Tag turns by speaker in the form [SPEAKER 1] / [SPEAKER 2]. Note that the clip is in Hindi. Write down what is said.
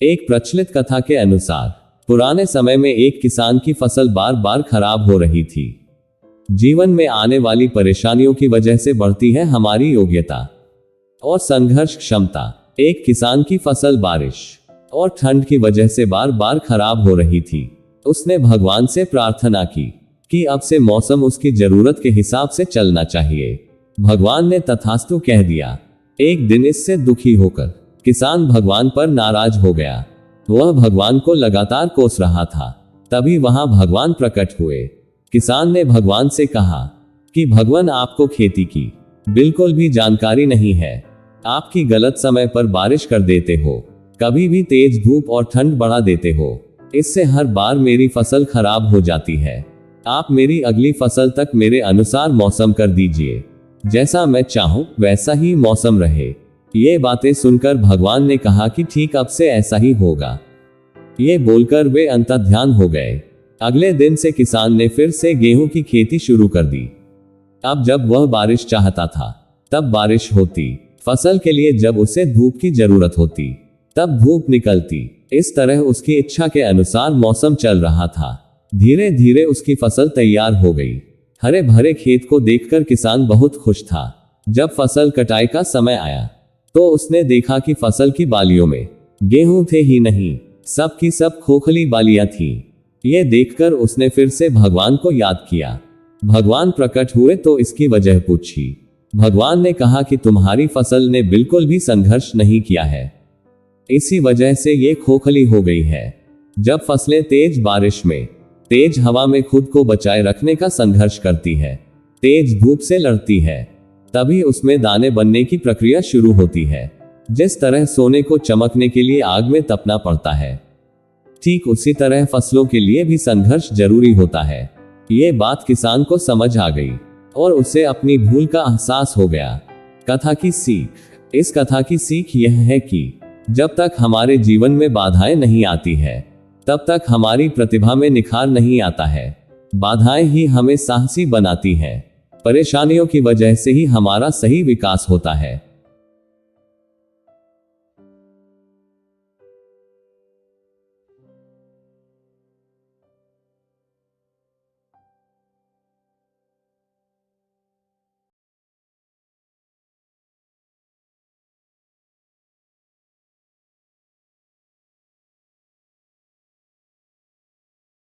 [SPEAKER 1] एक प्रचलित कथा के अनुसार पुराने समय में एक किसान की फसल बार बार खराब हो रही थी। जीवन में आने वाली परेशानियों की वजह से बढ़ती है हमारी योग्यता और संघर्ष क्षमता। एक किसान की फसल बारिश और ठंड की वजह से बार बार खराब हो रही थी। उसने भगवान से प्रार्थना की कि अब से मौसम उसकी जरूरत के हिसाब से चलना चाहिए। भगवान ने तथास्तु कह दिया। एक दिन इससे दुखी होकर किसान भगवान पर नाराज हो गया। वह भगवान को लगातार कोस रहा था। तभी वहां भगवान प्रकट हुए। किसान ने भगवान से कहा कि भगवान, आपको खेती की बिल्कुल भी जानकारी नहीं है। आपकी गलत समय पर बारिश कर देते हो, कभी भी तेज धूप और ठंड बढ़ा देते हो। इससे हर बार मेरी फसल खराब हो जाती है। आप मेरी अगली फसल तक मेरे अनुसार मौसम कर दीजिए। जैसा मैं चाहूं वैसा ही मौसम रहे। ये बातें सुनकर भगवान ने कहा कि ठीक, अब से ऐसा ही होगा। ये बोलकर वे अंतर्ध्यान हो गए। अगले दिन से किसान ने फिर से गेहूं की खेती शुरू कर दी। अब जब वह बारिश चाहता था तब बारिश होती, फसल के लिए जब उसे धूप की जरूरत होती तब धूप निकलती। इस तरह उसकी इच्छा के अनुसार मौसम चल रहा था। धीरे धीरे उसकी फसल तैयार हो गई। हरे भरे खेत को देखकर किसान बहुत खुश था। जब फसल कटाई का समय आया तो उसने देखा कि फसल की बालियों में गेहूं थे ही नहीं, सब की सब खोखली बालियां थीं। ये देखकर उसने फिर से भगवान को याद किया। भगवान प्रकट हुए तो इसकी वजह पूछी। भगवान ने कहा कि तुम्हारी फसल ने बिल्कुल भी संघर्ष नहीं किया है, इसी वजह से ये खोखली हो गई है। जब फसलें तेज बारिश में, तेज हवा में खुद को बचाए रखने का संघर्ष करती है, तेज धूप से लड़ती है, तभी उसमें दाने बनने की प्रक्रिया शुरू होती है। जिस तरह सोने को चमकने के लिए आग में तपना पड़ता है, ठीक उसी तरह फसलों के लिए भी संघर्ष जरूरी होता है। ये बात किसान को समझ आ गई और उसे अपनी भूल का एहसास हो गया। कथा की सीख। इस कथा की सीख यह है कि जब तक हमारे जीवन में बाधाएं नहीं आती है तब तक हमारी प्रतिभा में निखार नहीं आता है। बाधाएं ही हमें साहसी बनाती हैं। परेशानियों की वजह से ही हमारा सही विकास होता है।